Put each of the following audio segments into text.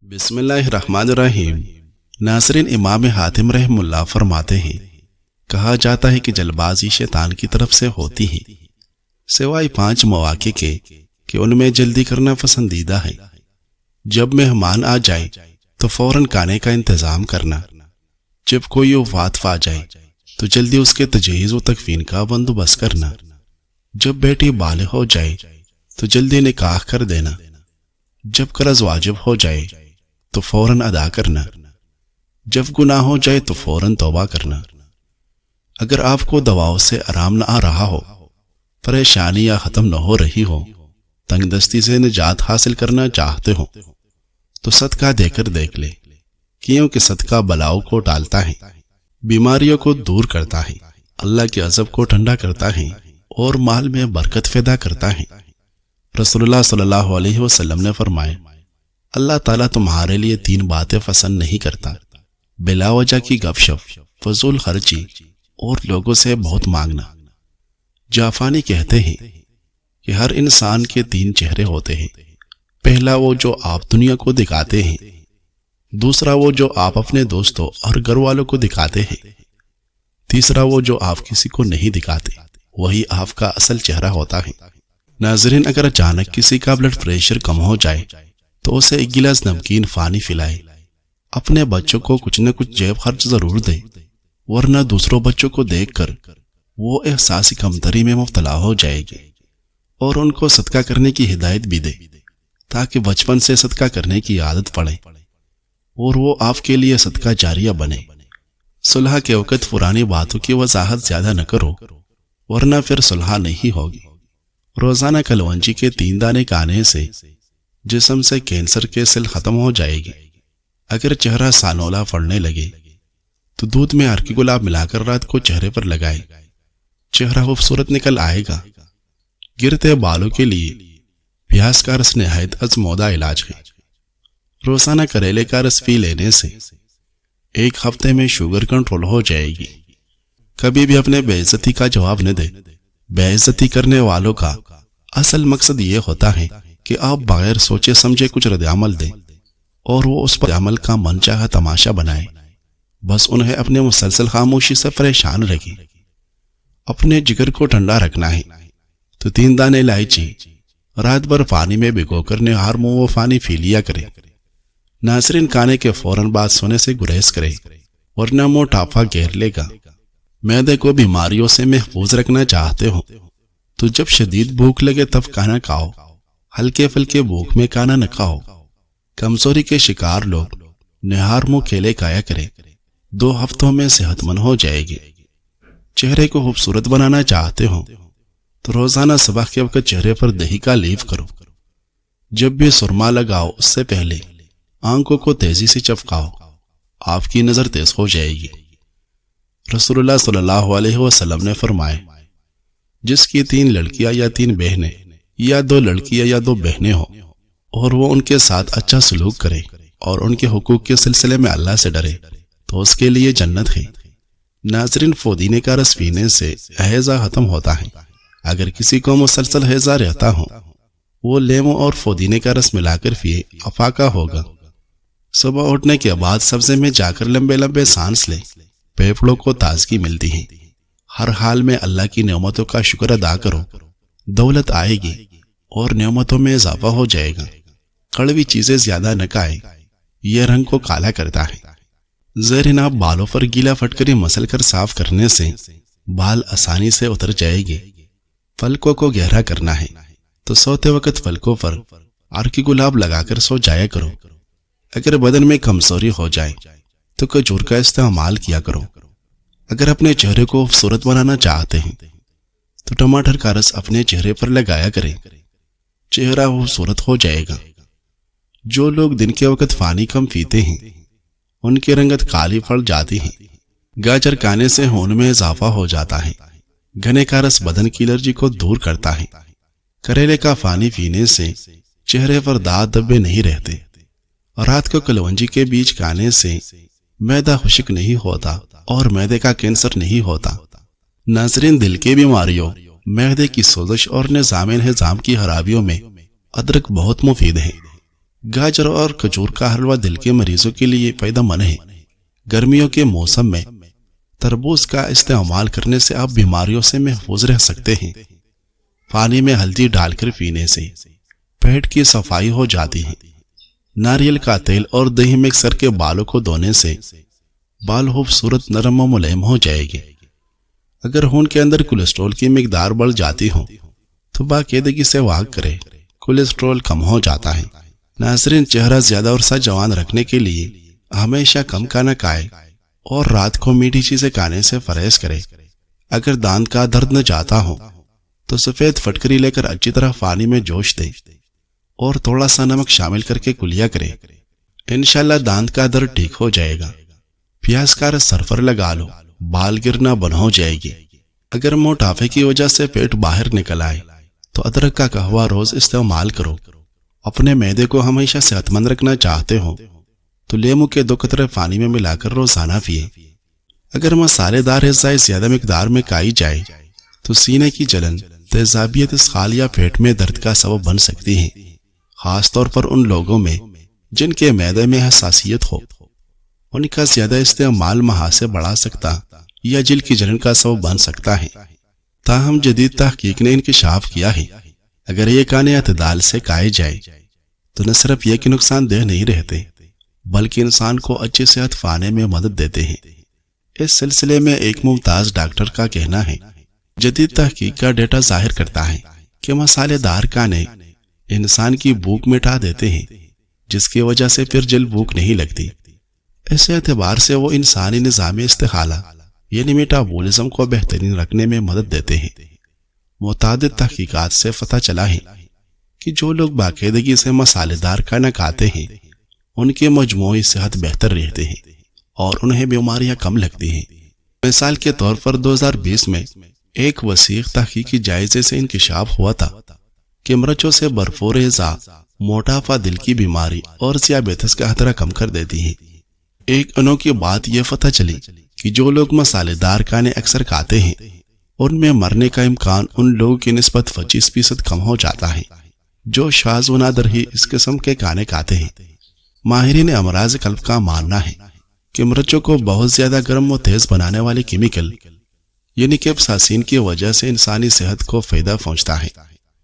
بسم اللہ الرحمن الرحیم۔ ناظرین، امام حاتم رحمہ اللہ فرماتے ہیں، کہا جاتا ہے کہ جلد بازی شیطان کی طرف سے ہوتی ہے، سوائے 5 مواقع کے کہ ان میں جلدی کرنا پسندیدہ ہے۔ جب مہمان آ جائے تو فوراً کھانے کا انتظام کرنا، جب کوئی وفات پا جائے تو جلدی اس کے تجہیز و تکفین کا بندوبست کرنا، جب بیٹی بالغ ہو جائے تو جلدی نکاح کر دینا، جب قرض واجب ہو جائے تو فوراً ادا کرنا، جب گناہ ہو جائے تو فوراً توبہ کرنا۔ اگر آپ کو دواؤں سے آرام نہ آ رہا ہو، پریشانیاں ختم نہ ہو رہی ہو، تنگ دستی سے نجات حاصل کرنا چاہتے ہو تو صدقہ دے کر دیکھ لے، کیونکہ صدقہ بلاؤں کو ٹالتا ہے، بیماریوں کو دور کرتا ہے، اللہ کے عذاب کو ٹھنڈا کرتا ہے اور مال میں برکت پیدا کرتا ہے۔ رسول اللہ صلی اللہ علیہ وسلم نے فرمایا، اللہ تعالیٰ تمہارے لیے 3 باتیں پسند نہیں کرتا: بلا وجہ کی گپ شپ، فضول خرچی اور لوگوں سے بہت مانگنا۔ جعفانی کہتے ہیں کہ ہر انسان کے 3 چہرے ہوتے ہیں، پہلا وہ جو آپ دنیا کو دکھاتے ہیں، دوسرا وہ جو آپ اپنے دوستوں اور گھر والوں کو دکھاتے ہیں، تیسرا وہ جو آپ کسی کو نہیں دکھاتے، وہی آپ کا اصل چہرہ ہوتا ہے۔ ناظرین، اگر اچانک کسی کا بلڈ پریشر کم ہو جائے تو اسے 1 گلاس نمکین پانی پلائے، اپنے بچوں کو کچھ نہ کچھ جیب خرچ ضرور دے، ورنہ دوسروں بچوں کو دیکھ کر وہ احساس کمتری میں مبتلا ہو جائے گی، اور ان کو صدقہ کرنے کی ہدایت بھی دے تاکہ بچپن سے صدقہ کرنے کی عادت پڑے اور وہ آپ کے لیے صدقہ جاریہ بنے۔ صلح کے وقت پرانی باتوں کی وضاحت زیادہ نہ کرو، ورنہ پھر صلح نہیں ہوگی۔ روزانہ کلونجی کے 3 دانے کھانے سے جسم سے کینسر کے سیل ختم ہو جائے گی۔ اگر چہرہ سانولا پڑنے لگے تو دودھ میں ہر کی گلاب ملا کر رات کو چہرے پر لگائے، چہرہ خوبصورت نکل آئے گا۔ گرتے بالوں کے لیے پیاز کا رس نہایت ازمودہ علاج ہے۔ روزانہ کریلے کا رس پی لینے سے 1 ہفتے میں شوگر کنٹرول ہو جائے گی۔ کبھی بھی اپنے بے عزتی کا جواب نہ دے۔ بے عزتی کرنے والوں کا اصل مقصد یہ ہوتا ہے کہ آپ بغیر سوچے سمجھے کچھ رد عمل دیں اور وہ اس پر عمل کا من چاہا تماشا بنائے۔ بس انہیں اپنے مسلسل خاموشی سے پریشان رکھیں۔ اپنے جگر کو ٹھنڈا رکھنا ہے تو 3 دانے الائچی رات بھر پانی میں بھگو کر نہار منہ وہ پانی پی لیا کرے۔ ناظرین، کھانے کے فوراً بعد سونے سے گریز کرے، ورنہ موٹاپا گھیر لے گا۔ معدے کو بیماریوں سے محفوظ رکھنا چاہتے ہو تو جب شدید بھوک لگے تب کھانا کھاؤ، ہلکے پھلکے بھوک میں کھانا نہ کھاؤ۔ کمزوری کے شکار لوگ نہار منہ کیلے کھایا کریں، 2 ہفتوں میں صحت مند ہو جائے گی۔ چہرے کو خوبصورت بنانا چاہتے ہو تو روزانہ صبح کے وقت چہرے پر دہی کا لیپ کرو۔ جب بھی سرما لگاؤ اس سے پہلے آنکھوں کو تیزی سے چپکاؤ، آپ کی نظر تیز ہو جائے گی۔ رسول اللہ صلی اللہ علیہ وسلم نے فرمایا، جس کی 3 لڑکیاں یا 3 بہنیں یا 2 لڑکیاں یا 2 بہنیں ہو اور وہ ان کے ساتھ اچھا سلوک کرے اور ان کے حقوق کے سلسلے میں اللہ سے ڈرے تو اس کے لیے جنت ہے۔ ناظرین، پودینے کا رس پینے سے ہیضہ ختم ہوتا ہے۔ اگر کسی کو مسلسل ہیضہ رہتا ہو، وہ لیمو اور پودینے کا رس ملا کر پیے، افاقہ ہوگا۔ صبح اٹھنے کے بعد سبزے میں جا کر لمبے لمبے سانس لے، پھیپھڑوں کو تازگی ملتی ہے۔ ہر حال میں اللہ کی نعمتوں کا شکر ادا کرو، دولت آئے گی اور نعمتوں میں اضافہ ہو جائے گا۔ کڑوی چیزیں زیادہ نہ کھائیں، یہ رنگ کو کالا کرتا ہے۔ زہرین آب بالوں پر گیلا پھٹکری مسل کر صاف کرنے سے بال آسانی سے اتر جائے گے۔ پلکوں کو گہرا کرنا ہے تو سوتے وقت پلکوں پر ہر گلاب لگا کر سو جایا کرو۔ اگر بدن میں کمزوری ہو جائے تو کھجور کا استعمال کیا کرو۔ اگر اپنے چہرے کو خوبصورت بنانا چاہتے ہیں تو ٹماٹر کا رس اپنے چہرے پر لگایا کریں، چہرہ خوبصورت ہو جائے گا۔ جو لوگ دن کے وقت پانی کم پیتے ہیں ان کی رنگت کالی پڑ جاتی ہے۔ گاجر کھانے سے خون میں اضافہ ہو جاتا ہے۔ گنے کا رس بدن کی الرجی کو دور کرتا ہے۔ کریلے کا پانی پینے سے چہرے پر داغ دھبے نہیں رہتے۔ رات کو کلونجی کے بیج کھانے سے معدہ خشک نہیں ہوتا اور معدے کا کینسر نہیں ہوتا۔ ناظرین، دل کی بیماریوں، معدے کی سوزش اور نظام انہضام کی خرابیوں میں ادرک بہت مفید ہے۔ گاجر اور کھجور کا حلوہ دل کے مریضوں کے لیے فائدہ مند ہے۔ گرمیوں کے موسم میں تربوز کا استعمال کرنے سے آپ بیماریوں سے محفوظ رہ سکتے ہیں۔ پانی میں ہلدی ڈال کر پینے سے پیٹ کی صفائی ہو جاتی ہے۔ ناریل کا تیل اور دہی مکس کر کے بالوں کو دھونے سے بال خوبصورت نرم و ملائم ہو جائے گے۔ اگر خون کے اندر کولیسٹرول کی مقدار بڑھ جاتی ہو تو باقاعدگی سے واک کرے، کولیسٹرول کم ہو جاتا ہے۔ ناظرین، چہرہ زیادہ عرصہ جوان رکھنے کے لیے ہمیشہ کم کھانا کھائے اور رات کو میٹھی چیزیں کھانے سے پرہیز کرے۔ اگر دانت کا درد نہ جاتا ہو تو سفید پھٹکری لے کر اچھی طرح پانی میں جوش دے اور تھوڑا سا نمک شامل کر کے کلیا کرے، انشاءاللہ دانت کا درد ٹھیک ہو جائے گا۔ پیاز کا رس سر پر لگا لو، بال گرنا بند ہو جائے گی۔ اگر موٹاپے کی وجہ سے پیٹ باہر نکل آئے تو ادرک کا قہوہ روز استعمال کرو۔ اپنے معدے کو ہمیشہ صحت مند رکھنا چاہتے ہو تو لیمو کے 2 قطرے پانی میں ملا کر روزانہ پیے۔ اگر مسالے دار غذائیں زیادہ مقدار میں کھائی جائے تو سینے کی جلن، تیزابیت، اسخال یا پیٹ میں درد کا سبب بن سکتی ہے، خاص طور پر ان لوگوں میں جن کے معدے میں حساسیت ہو۔ ان کا زیادہ استعمال مہاسے بڑھا سکتا یا جلد کی جلن کا سبب بن سکتا ہے۔ تاہم جدید تحقیق نے انکشاف کیا ہے اگر یہ کھانے اعتدال سے کھائے جائے تو نہ صرف یہ کہ نقصان دہ نہیں رہتے بلکہ انسان کو اچھی صحت پانے میں مدد دیتے ہیں۔ اس سلسلے میں ایک ممتاز ڈاکٹر کا کہنا ہے، جدید تحقیق کا ڈیٹا ظاہر کرتا ہے کہ مسالے دار کھانے انسان کی بھوک مٹا دیتے ہیں، جس کی وجہ سے پھر جلد بھوک نہیں لگتی۔ اس اعتبار سے وہ انسانی نظام استحالہ یعنی میٹابولزم کو بہترین رکھنے میں مدد دیتے ہیں۔ متعدد تحقیقات سے پتہ چلا ہے کہ جو لوگ باقاعدگی سے مسالے دار کھانا کھاتے ہیں ان کی مجموعی صحت بہتر رہتے ہیں اور انہیں بیماریاں کم لگتی ہیں۔ مثال کے طور پر 2020 میں ایک وسیع تحقیقی جائزے سے انکشاف ہوا تھا کہ مرچوں سے بھرپور غذا موٹاپا، دل کی بیماری اور ذیابیطس کا خطرہ کم کر دیتی ہے۔ ایک انوکھی بات یہ پتہ چلی کہ جو لوگ مسالے دار کھانے اکثر کھاتے ہیں ان میں مرنے کا امکان ان لوگوں کی نسبت 25% کم ہو جاتا ہے جو شاذ و نادر ہی اس قسم کے کھانے کھاتے ہیں۔ ماہرین امراض قلب کا ماننا ہے کہ مرچوں کو بہت زیادہ گرم و تیز بنانے والے کیمیکل یعنی کیپساسین کی وجہ سے انسانی صحت کو فائدہ پہنچتا ہے۔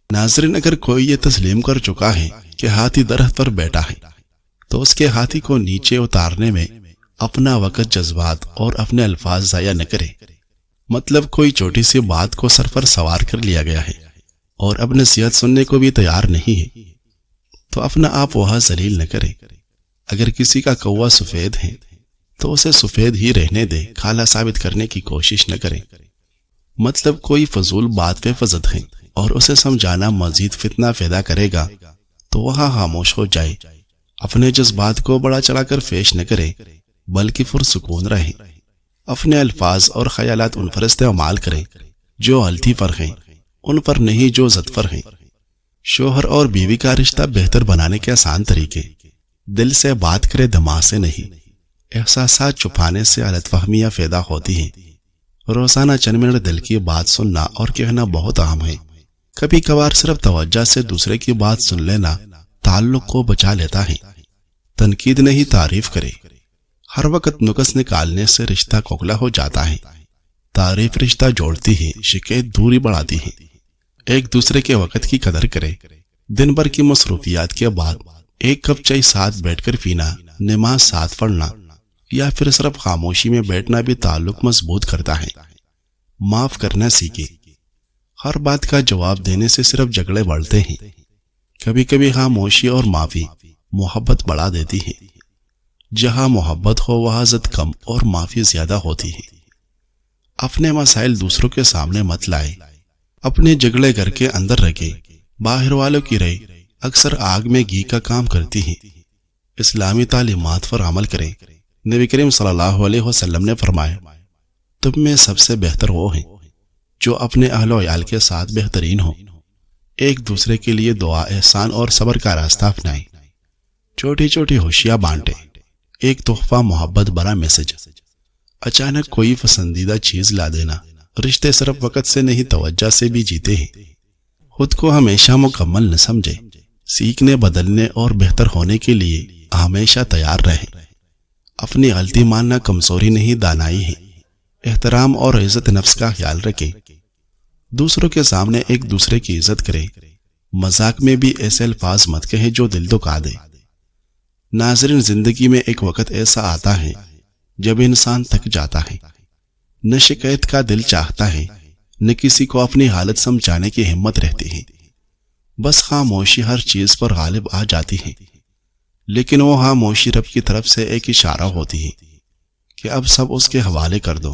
ناظرین، اگر کوئی یہ تسلیم کر چکا ہے کہ ہاتھی درخت پر بیٹھا ہے تو اس کے ہاتھی کو نیچے اتارنے میں اپنا وقت، جذبات اور اپنے الفاظ ضائع نہ کرے۔ مطلب کوئی چھوٹی سی بات کو سر پر سوار کر لیا گیا ہے اور اب نصیحت سننے کو بھی تیار نہیں ہے تو اپنا آپ وہاں ذلیل نہ کرے۔ اگر کسی کا کوا سفید ہے تو اسے سفید ہی رہنے دے، کالا ثابت کرنے کی کوشش نہ کرے۔ مطلب کوئی فضول بات پہ فضد ہے اور اسے سمجھانا مزید فتنہ پیدا کرے گا تو وہاں خاموش ہو جائے۔ اپنے جذبات کو بڑا چڑھا کر پیش نہ کرے بلکہ پرسکون رہے۔ اپنے الفاظ اور خیالات ان پر استعمال کریں جو غلطی پر ہیں، ان پر نہیں جو زد پر ہیں۔ شوہر اور بیوی کا رشتہ بہتر بنانے کے آسان طریقے: دل سے بات کرے، دماغ سے نہیں۔ احساسات چھپانے سے غلط فہمیاں پیدا ہوتی ہیں۔ روزانہ چند منٹ دل کی بات سننا اور کہنا بہت اہم ہے۔ کبھی کبھار صرف توجہ سے دوسرے کی بات سن لینا تعلق کو بچا لیتا ہے۔ تنقید نہیں، تعریف کرے۔ ہر وقت نقص نکالنے سے رشتہ کھوکھلا ہو جاتا ہے۔ تعریف رشتہ جوڑتی ہے، شکایت دوری بڑھاتی ہے۔ ایک دوسرے کے وقت کی قدر کرے۔ دن بھر کی مصروفیات کے بعد ایک کپ چائے ساتھ بیٹھ کر پینا، نماز ساتھ پڑھنا یا پھر صرف خاموشی میں بیٹھنا بھی تعلق مضبوط کرتا ہے۔ معاف کرنا سیکھے۔ ہر بات کا جواب دینے سے صرف جھگڑے بڑھتے ہیں۔ کبھی کبھی خاموشی اور معافی محبت بڑھا دیتی ہے۔ جہاں محبت ہو وہاں ضد کم اور معافی زیادہ ہوتی ہے۔ اپنے مسائل دوسروں کے سامنے مت لائے۔ اپنے جھگڑے گھر کے اندر رکھے۔ باہر والوں کی رائے اکثر آگ میں گھی کا کام کرتی ہے۔ اسلامی تعلیمات پر عمل کریں۔ نبی کریم صلی اللہ علیہ وسلم نے فرمایا، تم میں سب سے بہتر وہ ہیں جو اپنے اہل و عیال کے ساتھ بہترین ہوں۔ ایک دوسرے کے لیے دعا، احسان اور صبر کا راستہ اپنائیں۔ چھوٹی چھوٹی خوشیاں بانٹیں۔ ایک تحفہ، محبت بھرا میسج۔ اچانک کوئی پسندیدہ چیز لا دینا۔ رشتے صرف وقت سے نہیں، توجہ سے بھی جیتے ہیں۔ خود کو ہمیشہ مکمل نہ سمجھے۔ سیکھنے، بدلنے اور بہتر ہونے کے لیے ہمیشہ تیار رہیں۔ اپنی غلطی ماننا کمزوری نہیں، دانائی ہے۔ احترام اور عزت نفس کا خیال رکھیں۔ دوسروں کے سامنے ایک دوسرے کی عزت کریں۔ مذاق میں بھی ایسے الفاظ مت کہیں جو دل دکھا دے۔ ناظرین، زندگی میں ایک وقت ایسا آتا ہے جب انسان تک جاتا ہے، نہ شکایت کا دل چاہتا ہے، نہ کسی کو اپنی حالت سمجھانے کی ہمت رہتی ہے۔ بس خاموشی ہر چیز پر غالب آ جاتی ہے، لیکن وہ خاموشی رب کی طرف سے ایک اشارہ ہوتی ہے کہ اب سب اس کے حوالے کر دو۔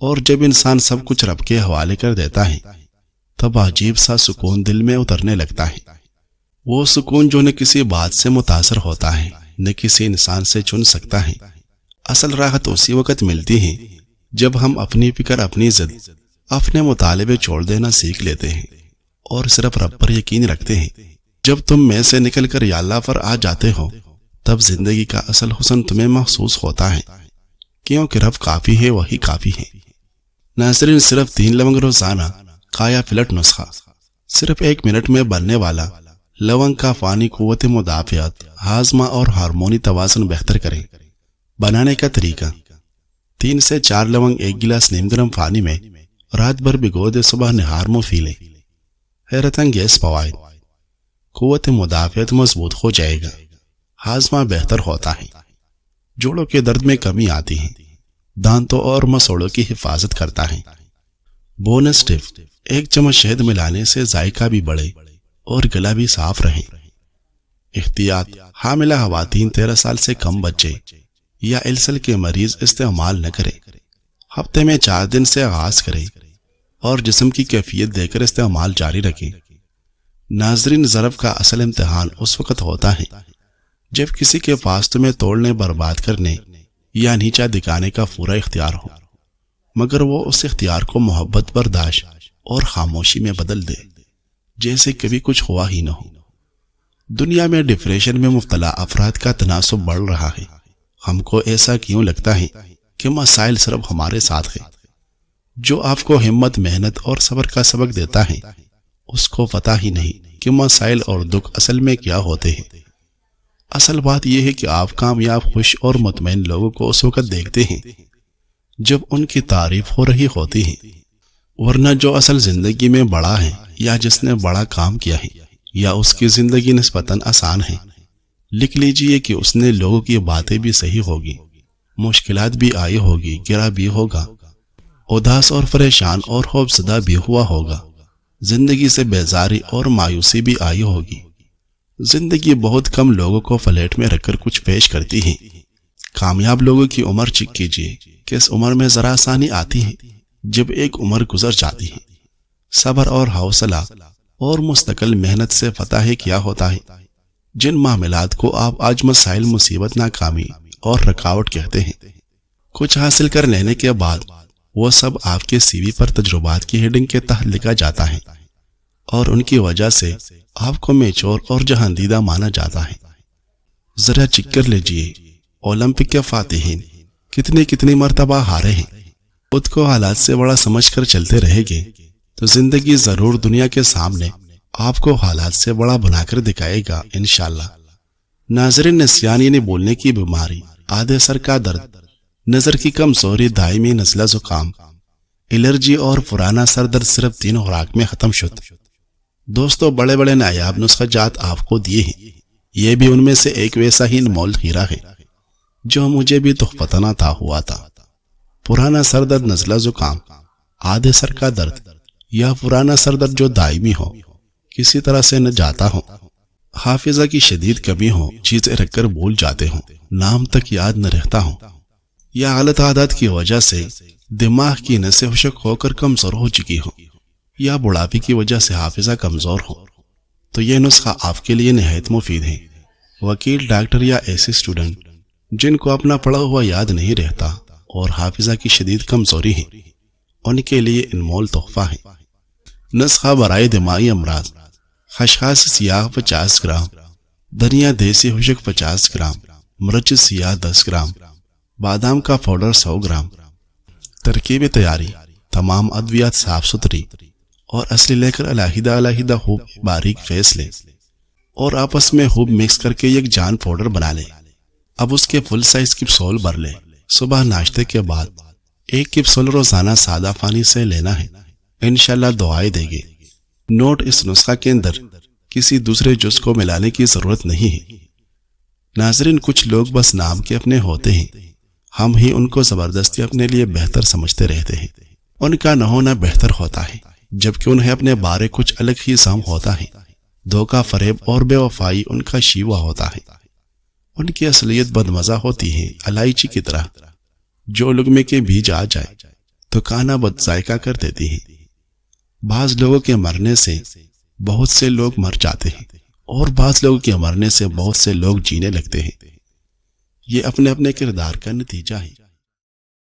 اور جب انسان سب کچھ رب کے حوالے کر دیتا ہے تب عجیب سا سکون دل میں اترنے لگتا ہے۔ وہ سکون جو نہ کسی بات سے متاثر ہوتا ہے، نہ کسی انسان سے چن سکتا ہے۔ اصل راحت اسی وقت ملتی ہے جب ہم اپنی فکر، اپنی ضد، اپنے مطالبے چھوڑ دینا سیکھ لیتے ہیں اور صرف رب پر یقین رکھتے ہیں۔ جب تم میں سے نکل کر یا اللہ پر آ جاتے ہو تب زندگی کا اصل حسن تمہیں محسوس ہوتا ہے، کیونکہ رب کافی ہے، وہی کافی ہے۔ ناظرین، صرف 3 لونگ روزانہ کایا پلٹ نسخہ، صرف 1 منٹ میں بننے والا لونگ کا پانی قوت مدافعت، ہاضمہ اور ہارمونی توازن بہتر کریں۔ بنانے کا طریقہ: 3 سے 4 لونگ 1 گلاس نیم گرم پانی میں رات بھر بھگو دے، صبح نہار منہ پی لیں۔ حیرت انگیز فوائد: قوت مدافعت مضبوط ہو جائے گا، ہاضمہ بہتر ہوتا ہے، جوڑوں کے درد میں کمی آتی ہے، دانتوں اور مسوڑوں کی حفاظت کرتا ہے۔ بونس ٹپ: 1 چمچ شہد ملانے سے ذائقہ بھی بڑھے اور گلا بھی صاف رہے۔ احتیاط: حاملہ خواتین، 13 سال سے کم بچے یا السل کے مریض استعمال نہ کریں۔ ہفتے میں 4 دن سے آغاز کریں اور جسم کی کیفیت دے کر استعمال جاری رکھیں۔ ناظرین، ضرب کا اصل امتحان اس وقت ہوتا ہے جب کسی کے پاس تمہیں توڑنے، برباد کرنے یا نیچا دکھانے کا پورا اختیار ہو، مگر وہ اس اختیار کو محبت، برداشت اور خاموشی میں بدل دے جیسے کبھی کچھ ہوا ہی نہ ہو۔ دنیا میں ڈپریشن میں مبتلا افراد کا تناسب بڑھ رہا ہے۔ ہم کو ایسا کیوں لگتا ہے کہ مسائل صرف ہمارے ساتھ ہیں؟ جو آپ کو ہمت، محنت اور صبر کا سبق دیتا ہے اس کو پتہ ہی نہیں کہ مسائل اور دکھ اصل میں کیا ہوتے ہیں۔ اصل بات یہ ہے کہ آپ کامیاب، خوش اور مطمئن لوگوں کو اس وقت دیکھتے ہیں جب ان کی تعریف ہو رہی ہوتی ہے، ورنہ جو اصل زندگی میں بڑا ہے یا جس نے بڑا کام کیا ہے یا اس کی زندگی نسبتاً آسان ہے، لکھ لیجئے کہ اس نے لوگوں کی باتیں بھی صحیح ہوگی، مشکلات بھی آئی ہوگی، گرا بھی ہوگا، اداس اور پریشان اور خوفزدہ بھی ہوا ہوگا، زندگی سے بیزاری اور مایوسی بھی آئی ہوگی۔ زندگی بہت کم لوگوں کو فلیٹ میں رکھ کر کچھ پیش کرتی ہے۔ کامیاب لوگوں کی عمر چیک کیجئے کہ اس عمر میں ذرا آسانی آتی ہے جب ایک عمر گزر جاتی ہے۔ صبر اور حوصلہ اور مستقل محنت سے پتہ ہے کیا ہوتا ہے۔ جن معاملات کو آپ آج مسائل، مصیبت، ناکامی اور رکاوٹ کہتے ہیں، کچھ حاصل کر لینے کے بعد وہ سب آپ کے سی وی پر تجربات کی ہیڈنگ کے تحت لکھا جاتا ہے اور ان کی وجہ سے آپ کو میچور اور جہاندیدہ مانا جاتا ہے۔ ذرا چیک کر لیجئے اولمپک کے فاتحین کتنی مرتبہ ہارے ہیں۔ خود کو حالات سے بڑا سمجھ کر چلتے رہے گے تو زندگی ضرور دنیا کے سامنے آپ کو حالات سے بڑا بنا کر دکھائے گا انشاءاللہ۔ ناظرین، نسیان یعنی بولنے کی بیماری، آدھے سر کا درد، نظر کی کمزوری، دائمی نزلہ زکام، الرجی اور پرانا سر درد صرف 3 خوراک میں ختم شد۔ دوستو، بڑے بڑے نایاب نسخہ جات آپ کو دیے ہیں، یہ بھی ان میں سے ایک ویسا ہی انمول ہیرا ہے جو مجھے بھی تحفۃ عطا ہوا تھا۔ پرانا سر درد، نزلہ زکام، آدھے سر کا درد یا پرانا سر درد جو دائمی ہو، کسی طرح سے نہ جاتا ہو، حافظہ کی شدید کمی ہو، چیزیں رکھ کر بھول جاتے ہوں، نام تک یاد نہ رہتا ہوں، یا غلط عادات کی وجہ سے دماغ کی نسیں خشک ہو کر کمزور ہو چکی ہو، یا بڑھاپے کی وجہ سے حافظہ کمزور ہو، تو یہ نسخہ آپ کے لیے نہایت مفید ہے۔ وکیل، ڈاکٹر یا ایسے اسٹوڈنٹ جن کو اپنا پڑھا ہوا یاد نہیں رہتا اور حافظہ کی شدید کمزوری ہے، ان کے لیے انمول تحفہ ہے۔ نسخہ برائے دماغی امراض: خشخاش سیاہ 50 گرام، دھنیا دیسی خشک 50 گرام، مرچ سیاہ 10 گرام، بادام کا پاؤڈر 100 گرام۔ ترکیب تیاری: تمام ادویات صاف ستھری اور اصلی لے کر علیحدہ خوب باریک پیس لیں اور آپس میں خوب مکس کر کے ایک جان پاؤڈر بنا لیں۔ اب اس کے فل سائز کیپسول بھر لیں۔ صبح ناشتے کے بعد ایک کیپسول روزانہ سادہ پانی سے لینا ہے، انشاءاللہ دعائیں دے گی۔ نوٹ: اس نسخہ کے اندر کسی دوسرے جز کو ملانے کی ضرورت نہیں ہے۔ ناظرین، کچھ لوگ بس نام کے اپنے ہوتے ہیں، ہم ہی ان کو زبردستی اپنے لیے بہتر سمجھتے رہتے ہیں۔ ان کا نہ ہونا بہتر ہوتا ہے، جبکہ انہیں اپنے بارے کچھ الگ ہی سام ہوتا ہے۔ دھوکہ، فریب اور بے وفائی ان کا شیوا ہوتا ہے۔ ان کی اصلیت بدمزہ ہوتی ہے، الائچی کی طرح جو لقمے کے بیج آ جائے تو کھانا بد ذائقہ کر دیتی ہے۔ بعض لوگوں کے مرنے سے بہت سے لوگ مر جاتے ہیں اور بعض لوگوں کے مرنے سے بہت سے لوگ جینے لگتے ہیں۔ یہ اپنے اپنے کردار کا نتیجہ ہے۔